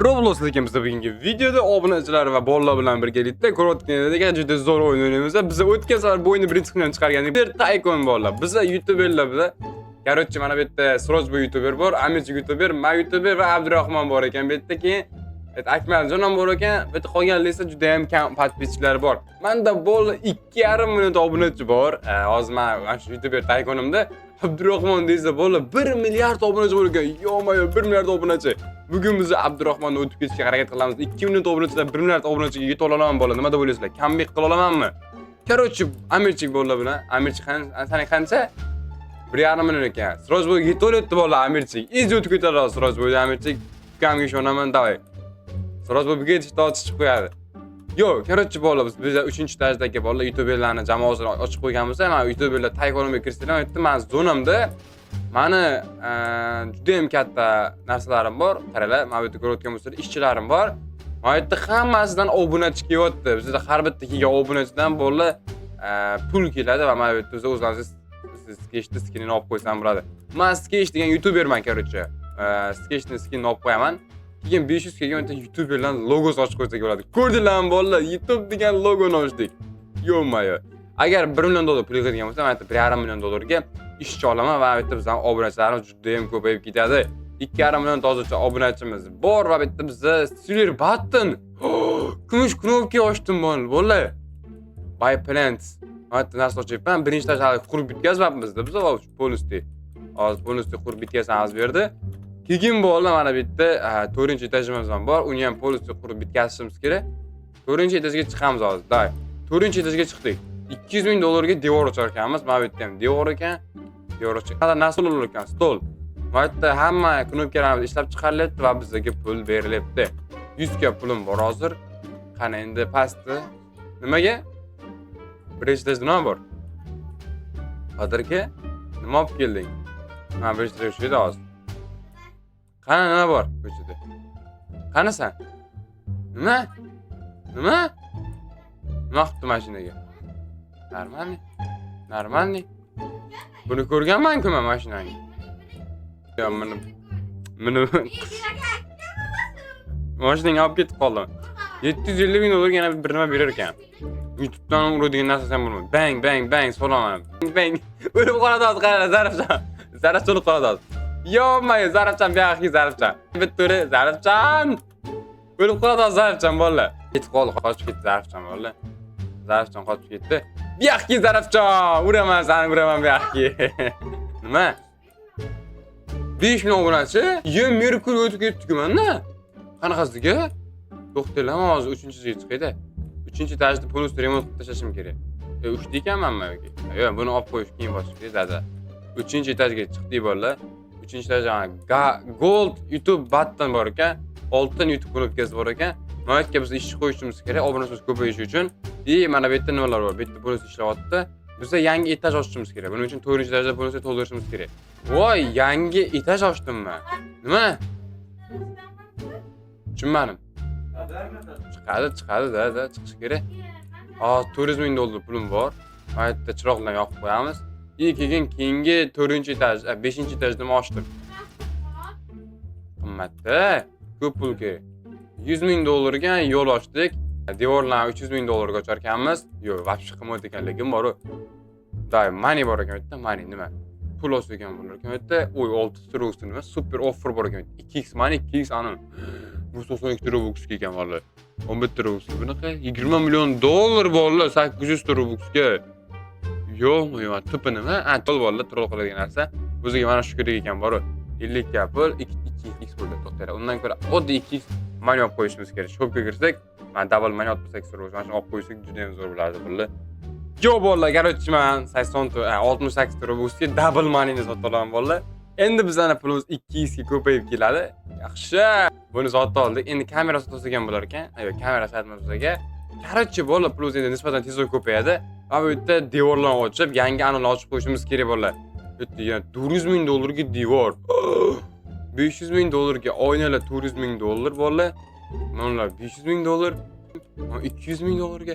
Roblox'dagi bugungi videoda obunachilar va bolalar bilan birgalikda ko'rayotganingizga juda zo'r o'yin o'ynaymiz. Biz o'tgan safar bu o'yinni birinchi kundan chiqargandik. Bir Tycoon bolalar. Biz YouTuberlar bilan. Короче, mana bu yerda Sirojboy YouTuber bor, Amirchi YouTuber, men YouTuber va Abdurahmon bor ekan. Bu yerda keyin Akmaljon ham bor ekan. Bu yerda qolganlar esa juda ham kam podpischilar bor. Menda bol 2,5 million obunachi bor. Hozir men shu YouTuber Tycoonimda Abdurahmon deysa bolalar 1 milliard obunachi bor ekan. Yo-mayo 1 milliard obunachi. Bugun biz Abdurahmonni o'tib ketishga harakat qilamiz. 2 million obunachidan 1 milliard obunachiga yeta olaman bola. Nima deb o'ylaysizlar? Comeback qila olamanmi? Короче, Amirchik bolalar bilan. Amirchik sana qancha? 1,5 million ekan. Sirojboyga yeta olyapti bolalar Amirchik. Izi o'tib ketadi Sirojboyda Amirchik. Ukamga ishonaman, davay. Sirojboy bugun yetishda chiqib qo'yadi. Yo, короче bolalar biz 3-etajdagi bolalar YouTuberlarni jamoasini ochib qo'yganmiz. Men YouTuberlar Tycoonimga kirsam, aytdim, men zonamda mani juda ham katta narsalarim bor. Qaralar, men bu yerda ko'rayotgan bo'lsangiz, ishchilarim bor. Men yerda hammasidan obunachi kelyapti. Bizda har bitta kelgan obunachidan bolalar pul keladi va men bu yerda o'zlaringiz sketchni skinini olib qo'ysam bo'ladi. Men sketch degan YouTuberman, короче. Sketchni skinini olib qo'yaman. Keyin 500 kelgan YouTuberlarning logosi ochib qo'ysak bo'ladi. Ko'rdinglarmi bolalar? YouTube degan logoni ochdik. Yo-mayo. Agar 1 million dollar pul yig'adigan bo'lsa, men 1,5 million dollarga ishchi olaman va bu yerda bizning obunachilarimiz juda ham ko'payib ketadi. 2,5 million hozircha obunachimiz bor va bu yerda bizda silver button. Kumush knopka ochdim bolalar. Buy plants. Hatto narsa ochibman. Birinchi tajriba qurib bitkazmabmizda. Biz polnosti. Hozir polnosti qurib bitkazamiz bu yerda. Keyin bolalar mana bu yerda 4-etajimiz ham bor. Uni ham polnosti qurib bitkazishimiz kerak. 4-etajga chiqamiz hozir. Day. 4-etajga chiqdik. 200 ming dollarga devor ochar ekanmiz. Mana bu yerda ham devor ekan. Devor ochar. Qanday narsa bo'lar ekan? Stol. Mana bu yerda hamma knopkalarimiz ishlab chiqarilyapti va bizga pul berilyapti. 100 ga pulim bor hozir. Qani endi pastda nimaga? Birinchi etajda nima bor? Hozirga nima olib kelding? Mana birinchi etajda shu edi hozir. Qani nima bor ko'chada? Qani sen? Nima? Nima? Nima qildi mashinaga? Normalniy. Buni ko'rganman-ku men mashinani. Yo, meni mashinani olib ketib qoldim. 750 ming dollarga yana bir nima berar ekan. YouTube'dan uradigan narsa ham bo'lmaydi. Bang solaman. Bang. O'lib qoladi hozir, qara Zarafjon. Zarafjon o'lib qoladi hozir. Yo-mayo, Zarafjon bu yoqqa Zarafjon. Bitturi Zarafjon. O'lib qoladi hozir Zarafjon bolalar. Ketib qoldi, qochib ketdi Zarafjon bolalar. Zarafjon qochib ketdi. Bu yoqqa Zarafjon. Uraman seni, uraman bu yoqqa. Nima? 5 million obunachi? Yo, Merkur o'tib ketdi-ku mana. Qanaqasiga? To'xtaylar, hozir 3-etajga chiqaydi. 3-etajda polni remont qilib tashlashim kerak. 3 ta ekanmanmi yoki? Yo'q, buni olib qo'yish keyin boshqa dada. 3-etajga chiqdik bolalar. 3-etajda Gold YouTube button bor ekan. Oltin YouTube knopkasi bor ekan. Mana bu yerga biz ishchi qo'yishimiz kerak, obunachimiz ko'payishi uchun. Mana bu yerda nimalar bor? Bu yerda polis ishlayapti. Bizda yangi etaj ochishimiz kerak. Buning uchun 4-etajda polisni to'ldirishimiz kerak. Voy, yangi etaj ochdimmi? Nima? Tushunmadim. Chiqadi da, chiqish kerak. Hozir 400 ming dollar pulim bor. Mana yerda chiroqlarni yoqib qo'yamiz. Keyin keyingi 4-etaj, 5-etajda ochdim. Qimmatda, ko'p pul kerak. 100 ming dollarga yo'l ochdik. Devorlarni 300 ming dollarga ochar ekanmiz. Yo'q, vaqti qimmat ekan, lekin bor. Day, money bor ekan bu yerda, money nima? Pul o'sgan bo'lar ekan bu yerda. 6 Robux nima? Super offer bor ekan. 2x money, 2x anim. Bu 92 Robux ekan vallahi. 11 Robux. Bunaqa 20 million dollar bolalar 800 Robuxga. Yo'q, to'pi nima? To'l bolalar troll qiladigan narsa. O'ziga mana shu kerak ekan bor. 50 ga pul, 2x bo'ldi to'xtaylar. Undan ko'ra oddiy 2x money olib qo'yishimiz kerak. Shopga kirsak, mana double money olib 8 Robux. Mana shuni olib qo'ysak juda ham zo'r bo'lardi bular. Yo bolalar, короче, men 68 Robuxga double moneyni sotib olaman bolalar. Endi bizning pulimiz 2x ga ko'payib keladi. Yaxshi. Buni sotib oldik. Endi kamera sotib olsak ham bo'lar ekan. Yo'q, kamera sotamiz bizga. Короче, bolalar, pulimiz endi nisbatan tezroq ko'payadi. Va bu yerda devorlarni ochib, yangi anonni ochib qo'yishimiz kerak bolalar. Bu yerda yana 400 ming dollarga devor. 500 ming dollarga oynalar 400 ming dollar bolalar. Mana 500 ming dollar. 200 ming dollarga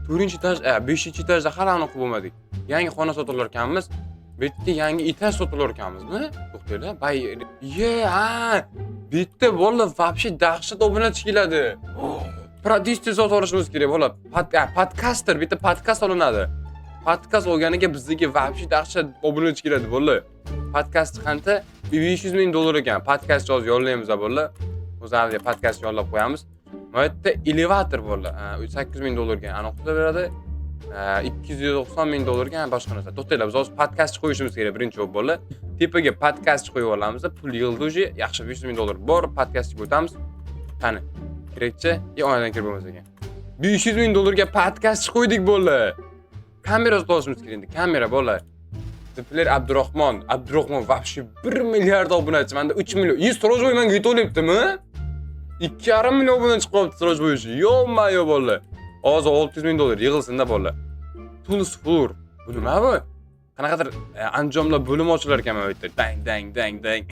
4-etaj, 5-etajda hali aniq bo'lmadik. Yangi xona sotib olar ekanmiz. Bitta yangi etaj sotilar ekanmizmi? To'xtanglar. Bay ha. Bitta bolla вообще dahshat obunachi keladi. Prodyuser sotib olishimiz kerak bola. Podcaster, bitta podkast olinadi. Podkast olganiga bizga вообще dahshat obunachi keladi bola. Podkast qancha? $500,000 ekan. Podkast yozib yollaymiz bola. O'zimizga podkast yollab qo'yamiz. Bu yerda elevator bola. $800,000 ekan. Aniqlab beradi. $290,000 ekan boshqa narsa. To'xtanglar, biz hozir podkast qo'yishimiz kerak birinchi bola. Tepaga podkast qo'yib olamiz. Pul yig'ildi уже. Yaxshi $500,000 bor. Podkastga o'tamiz. Qani. Kerakchi? Oynadan kirib bo'lmas ekan. $500,000 ga podkast qo'ydik bola. Kamera sotishimiz kerak endi. Kamera bola. Tipler Abdurahmon вообще 1 milliard obunachi. Menda 3 million. Strojboy menga yetib olyaptimi? 2,5 million obunachi qolibdi Strojboy uchun. Yo-mayo bola. Hozir $600,000 yig'ilsin-da bola. Tunis Flur. Bu nima bu? Qanaqadir anjomlar bo'limi ochilar ekan mana bu yerda. Dang.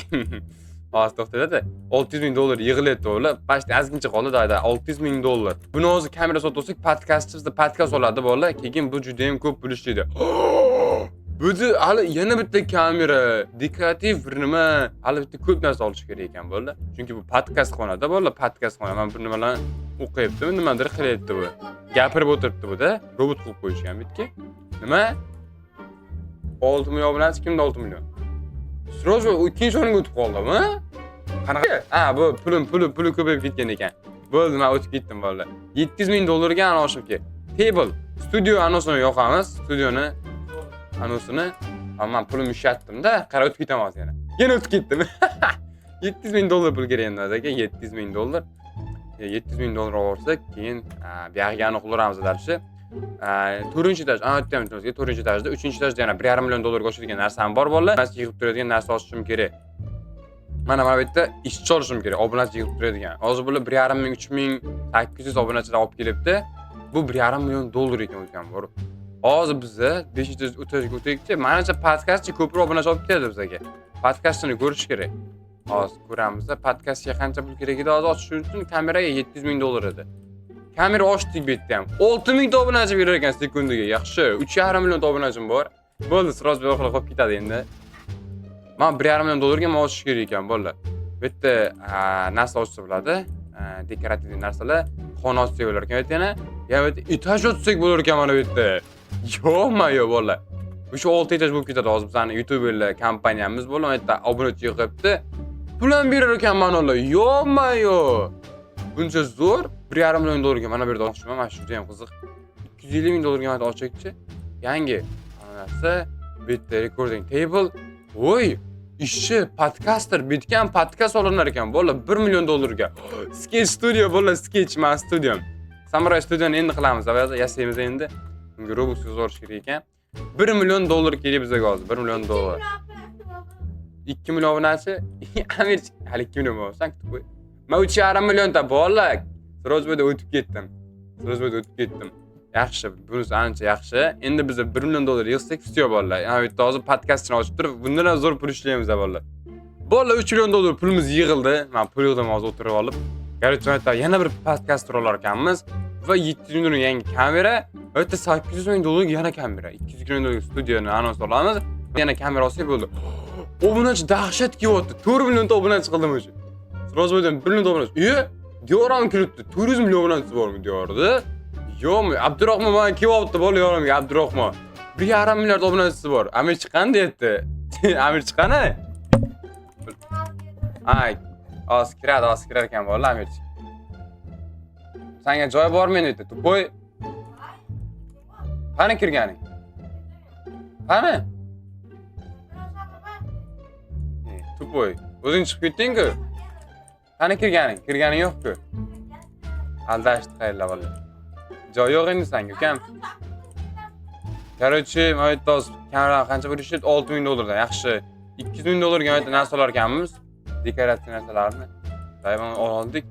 Hozir to'xtadi. $600,000 yig'ilyapti bola. Past azgincha qoldi dayda. $600,000. Buni hozir kamera sotib olsak, podkastchimizda podkast oladi bola. Keyin bu juda ham ko'p pul ishlaydi. Bu hali yana bitta kamera, dekorativ nima, hali bitta ko'p narsa olish kerak ekan bola. Chunki bu podkast xonada bola, podkast xona. Men bir nimalarni o'qiyaptimi, nimadir qilyapti bu. Gapirib o'tiribdi bu-da, robot qilib qo'yishgan bitki. Nima? 6 million obunachi kimda 6 million? Sroz ikkinchi o'ringa o'tib qoldimi? Qanaqa? Bu puli ko'payib ketgan ekan. Bo'ldi, men o'tib ketdim bola. $700,000 ga anoshim kerak. Table, studio anosini yoqamiz, studioni anosini. Men pulimni ishlatdim-da, qara o'tib ketaman yana. Yana o'tib ketdim. $700,000 pul kerak endi aka, $700,000. $700,000 olsak, keyin bu yerga aniqlaramiz darshi. 4-etaj, aytdim sizga 4-etajda, 3-etajda yana $1,5 million oshadigan narsam bor bolalar. Mas yig'ib turadigan narsa olishim kerak. Mana bu yerda ishchi olishim kerak, obunachi yig'ib turadigan. Hozir bular 1,5 ming, 3 ming, 800 obunachilar olib kelibdi. Bu $1,5 million ekan o'tgan bor. Hozir bizda 5-etajga o'taylikchi, menimcha podkastchi ko'proq obunachi olib keladi bizga. Podkastini ko'rish kerak. Hozir ko'ramiz-da, podkastga qancha pul kerak edi hozir ochish uchun kameraga $700,000 edi. Kamera ochdik bu yerda ham. 6,000 ta obunachi berar ekan sekundiga. Yaxshi. 3,5 million obunachiim bor. Bo'ldi, sroz bir oqilib qolib ketadi endi. Men $1,5 million ga ochish kerak ekan, bolalar. Bu yerda narsa ochsa bo'ladi. Dekorativ narsalar, xona ochsak bo'lar ekan yana. Ya bu yerda etaj ochsak bo'lar ekan mana bu yerda. Yo-mayo bolalar. O'sha 6 etaj bo'lib ketadi hozir bizning YouTuberlar kompaniyamiz bo'lar. Bu yerda obunachi yig'ibdi. Pul ham berar ekan manalar. Yo-mayo. Buncha zo'r $1,5 million ga mana bu yerda ochishman. Mana shu juda ham qiziq. $250,000 ga mana ochakchi. Yangi narsa, bu yerda recording table. Voy, ishchi podcaster bitgan podkast olinar ekan. Bolalar $1 million ga. Sketch studio bolalar, sketch men studiom. Samurai studioni endi qilamiz, yasaymiz endi. Unga Robux yozorish kerak ekan. $1 million kerak bizga hozir, $1 million. 2 million obunachi, Amerika, hali 2 million bo'lsa kutib qo'y. Men 3,5 million ta bolalar. Strojboyda o'tib ketdim. Yaxshi, bunisi ancha yaxshi. Endi biz $1 million yig'sak, video bolalar. Yana bu yerda hozir podkastni ochib turib, bundan ham zo'r pul ishlaymiz bolalar. Bolalar $3 million pulimiz yig'ildi. Men pul yig'dim hozir o'tirib olib. Garchi yana bir podkast olar ekanmiz va $700 million yangi kamera, bu yerda $800,000 yana kamera. $200 million studioni anons olamiz. Yana kamera olsak bo'ldi. Obunachi dahshat kelyapti. 4 million obunachi qildim o'sha. Strojboydan 1 million obunachi. Diyoram kiribdi. 400 million obunachi bormi diyorda? Yo'q, Abdurahmon mana kelyapti bola yorimga Abdurahmon. 1,5 milliard obunachisi bor. Amir chiqqan deyapti. Amir chiqqani? Hozir kirar ekan bola Amir. Senga joy bormi endi? Tupoy. Qani kirganing? Qani? Tupoy. O'zing chiqib ketding-ku. Qani kirganing? Kirganing yo'q-ku. Aldashdi qayerlar bola. Joy yo'q endi senga, ukam. Короче, men yerda kamera qancha bo'lishdi? $6 million dan. Yaxshi. $200 million ga yerda narsa olar ekanmiz. Dekorativ narsalarni. Dayman oldik.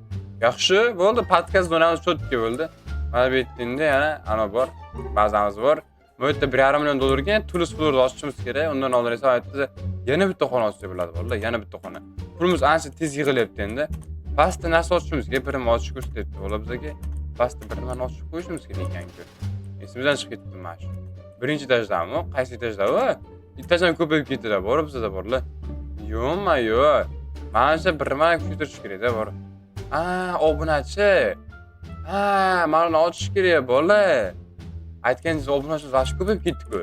Yaxshi, bo'ldi. Podkast zonamiz cho'tga bo'ldi. Mana bu yerda yana ana bor. Bazamiz bor. Bu yerda $1,5 million ga Tulis Florda ochishimiz kerak. Undan oldin esa aytdi, yana bitta xona ochsa bo'ladi bolalar. Yana bitta xona. Pulimiz ancha tez yig'ilyapti endi. Pastda narsa ochishimiz kerak. Birini ochib ko'rsatyapti bola bizga. Pastda birini ochib qo'yishimiz kerak ekan-ku. Esimizdan chiqib ketdi mana shu. 1-etajdami? Qaysi etajda u? Etajdan ko'payib ketdi bor bizda borlar. Yo'q. Mana shu bir marta ko'chirish kerak-da bor. Obunachi. Mana ochish kerak bolalar. Aytganingiz obunachi vash ko'payib ketdi-ku.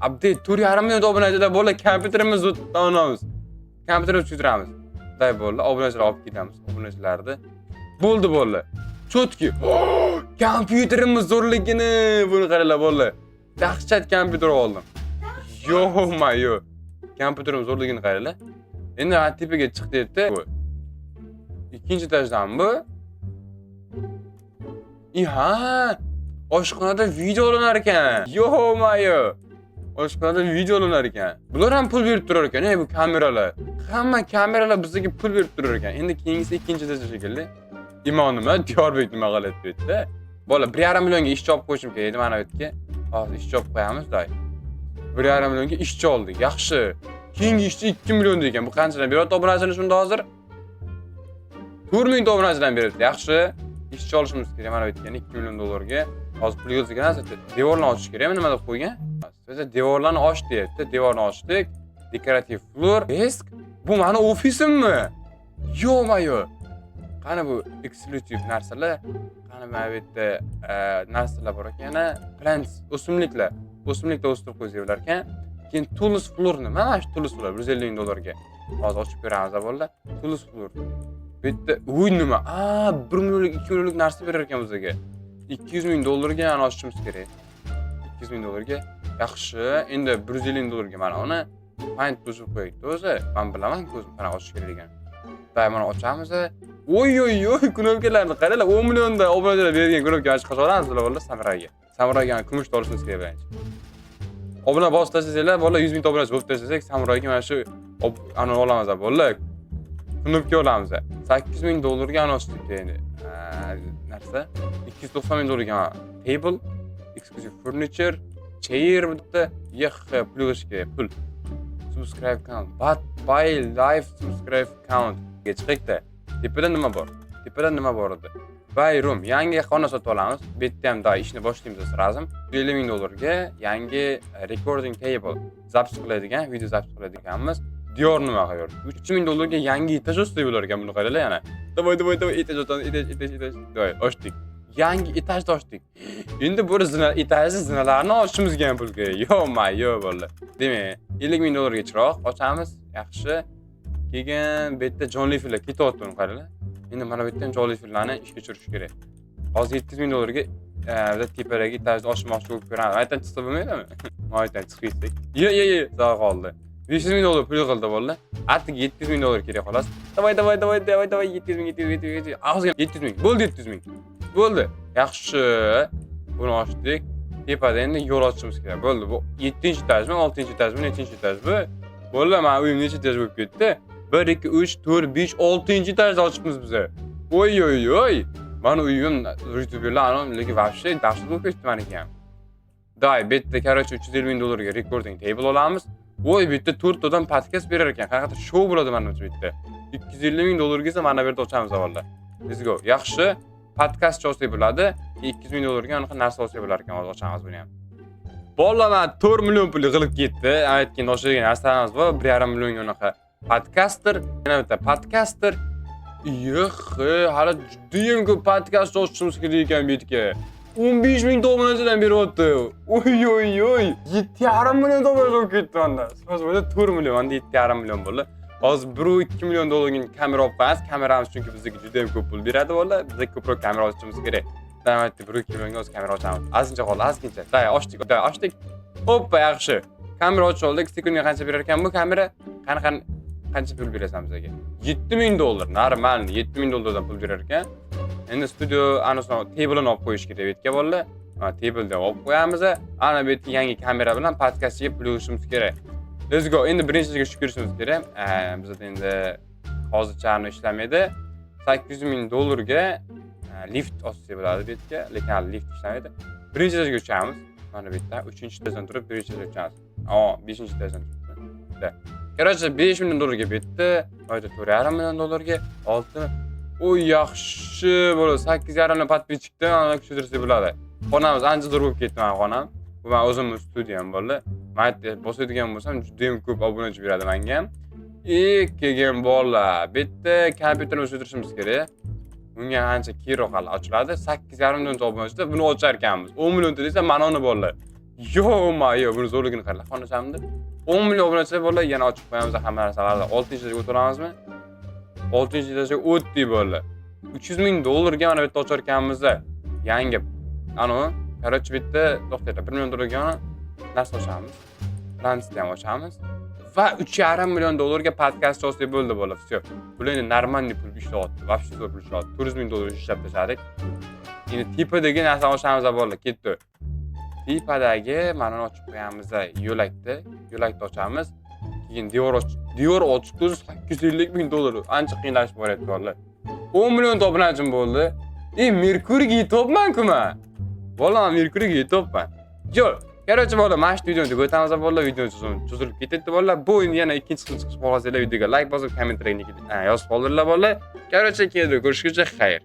Update 4,5 million obunachilar bolalar, kompyuterimizni o'tamiz. Kompyuterni tushiramiz. Day bolalar, obunachilar olib ketamiz. Obunachilarni. Bo'ldi bolalar. Chotki. Kompyuterimiz zo'rligini buni qaranglar bolalar. Dahshat kompyuter oldim. Yo'q. Kompyuterim zo'rligini qaranglar. Endi tepaga chiq debdi. Ikkinchi etajdanmi? Oshxonada video olinar ekan. Yo'q. Oshxonada video olinar ekan. Bular ham pul berib turar ekan, bu kameralar. Hamma kameralar bizga pul berib turar ekan. Endi keyingisi ikkinchi etaj shekilli. Nima Diyorbek nima qilyapti? Bola 1,5 millionga ishchi olib qo'yishim kerak edi mana bu yerga. Hozir ishchi olib qo'yamiz, day. 1,5 millionga ishchi oldik. Yaxshi. Keyingi ishchi 2 million ekan. Bu qanchadan beryapti obunachini shunda hozir? 4 ming obunachidan beryapti. Yaxshi. İşçi olishimiz kerak mana bu yerga 2 million dollarga. Hozir pul yozgan ekan. Devorni ochish kerak. Nima deb qo'ygan? Biz devorlarni och deyapti. Devorni ochdik. Dekorativ floor, desk. Bu mana ofisimmi? Yo'q. Qani bu exclusive narsalar? Qani mana bu yerda narsalar bor ekan, plants, o'simliklar. O'simliklar o'stirib qo'ysalar ekan. Keyin tools floor nima? Mana shu tools floor 150 ming dollarga. Hozir ochib beramiz bolalar. Tools floor. Bu yerda nima? 1 millionlik, 2 millionlik narsa berar ekan bizga. 200 ming dollarga yana ochishimiz kerak. 200 ming dollarga. Yaxshi. Endi 150 ming dollarga mana uni paint buzib qo'ydik o'zi. Men bilaman ko'zim qanaqa ochish kerak ekan. Day mana ochamiz. Knopkalarni qaranglar. 10 millionda obunachilar bergan knopka ochib qo'yamiz bolalar Samurayga. Samurayga kumush olishimiz kerak birinchi. Obuna bosib taslasanglar, bolalar 100 ming obunachi bo'lib tashlasak, Samurayga mana shu ani olamiz bolalar. Knopka olamiz. 8 ming dollarga ani ochdik endi. Narsa 290 ming dollarga table, exclusive furniture, chair bitta, plus pul. Subscribe count. Buy live subscribe count. Chiqdi. Tepada nima bor edi? Buy room. Yangi xona sotib olamiz. Bu yerda ham ishni boshlaymiz lazim. 50 ming dollarga yangi recording table zapis qiladigan, video zapis qiladiganmiz. Diyor nima qiladi? 3 ming dollarga yangi etaj o'stay bo'lar ekan buni qaranglar yana. Davay, etaj. Davay, ochdik. Yangi etajni ochdik. Endi bu etajni zinalarni ochishimizga ham pul kerak. Yo'q bolalar. Demak, 50 ming dollarga chiroq ochamiz. Yaxshi. Keyin bu yerda jonli fillar ketyapti uni qaranglar. Endi mana bu yerdan jonli fillarni ishga tushirish kerak. Hozir 700 ming dollarga biz tepadagi etajni ochmoqchi bo'lib ko'ramiz. Aytdan chiqsa bo'lmaydimi? Aytdan chiqdik. Yo'q, sağ qoldi. 500 ming dollar pul qildi bolalar. Artık 700 ming dollar kerak xolos. Davay, 700 ming. Og'ziga 700 ming. Bo'ldi 700 ming. Bo'ldi. Yaxshi. Buni ochdik. Tepada endi yo'l ochishimiz kerak. Bo'ldi. Bu 7-etajmi, 6-etajmi, nechinchi etajmi? Bolalar, men uyim necha etaj bo'lib ketdi? 1 2 3 4 5 6-etajda ochibmiz biz. Oy. Mana uyim YouTuberlar lekin вообще dahshat bo'lib ketdi meniki ham. Day, bitta короче 350 ming dollarga recording table olamiz. Bitta 4 tadan podcast berar ekan. Qanaqadir show bo'ladi menimcha bitta. 250 ming dollarga esa mana bu yerda ochamiz avvalda. Let's go. Yaxshi. Podcast olsa bo'ladi. 200 ming dollarga anaqa narsa olsa bo'lar ekan, hozir ochamiz buni ham. Bolalar, men 4 million pul qilib ketdi. Aytgan o'xshagan narsalarimiz bor. 1,5 millionga unaqa podcaster, yana bitta podcaster. Hali judayam ko'p podcast ochishimiz kerak ekan bu yerga. 15 ming obunachidan beryapti. Oy. 7,5 million dollar olib ketdi menda. Sizlar 4 million, menda 7,5 million bo'ldi. Hozir 1-2 million dollarga kamera olib qo'yamiz. Kameramiz chunki bizga juda ham ko'p pul beradi bolalar. Bizga ko'proq kamera ochishimiz kerak. Davatda 1-2 millionga o'z kamera ochamiz. Azincha qoldi, azgincha. Day, ochdik. Hoppa, yaxshi. Kamera ochib oldik. Sekundiga qancha berar ekan bu kamera? Qancha pul berasan bizga? 7 ming dollar. Normal 7 ming dollardan pul berar ekan. Endi studio anasini table'ini olib qo'yish kerak betga bolalar. Table'da olib qo'yamiz. Ana bu yerga yangi kamera bilan podkastga pul yig'ishimiz kerak. Let's go. Endi birinchiga shukurishimiz kerak. Bizda endi hozircha ishlamaydi. 800 ming dollarga lift olsa bo'ladi bu yerga, lekin hali lift ishlamaydi. Birinchi etajga uchamiz. Mana bu yerda 3-etajdan turib birinchi etajga uchamiz. 5-etajdan turib. Короче, 5 million dollarga bitdi. Oyda 4,5 million dollarga 6. Yaxshi bo'ladi. 8,5 million podpisчикdan ana tushirsa bo'ladi. Xonamiz ancha zo'r bo'lib ketdi men xonam. Bu men o'zimning studiyam bo'ldi. mayda bosadigan bo'lsam juda ham ko'p obunachi beradi menga ham. Keyin bolalar, bitta kompyuterni o'chirishimiz kerak. Bunga ancha keyinroq hali ochiladi. 8,5 million obunachida buni ochar ekanmiz. 10 million desa mana uni bolalar. Yo, buni zo'rligini qarang. Xonachamda 10 million obunachilar bolalar yana ochib qo'yamiz hamma narsalarni. 6-yilga o'tiramizmi? 6-yilgacha o'tdik bolalar. $300,000 ga mana bitta ochar ekanmiz. Yangi короче bitta to'xtaydi. $1 million ga narsa ochamiz. Fransiyada ham ochamiz. Va $3,5 million ga podkast ochdik bo'ldi bolalar. Всё. Bular endi normalniy pul ishlayapti. Вообще zo'r pul ishlayapti. $400,000 ishlab tashladik. Endi tipadagi narsani ochamiz bolalar, ketdi. Tipadagi mana ochib qo'yamiz yo'lakni. Yo'lakni ochamiz. Keyin devor ochib $850,000. Ancha qiynalishib boryapti bolalar. 10 million obunachim bo'ldi. Merkuriga yetibman-ku men. Bolalar Merkuriga yetibman. Yo'q. Короче, bolalar, mana shu videoni o'tamiz bolalar. Video cho'zilib ketdi bolalar. Bu endi yana ikkinchi qism chiqish xohlasanglar videoga like bosib, kommentariyaga yozib qoldiringlar bolalar. Короче, keyin ko'rishguncha xayr.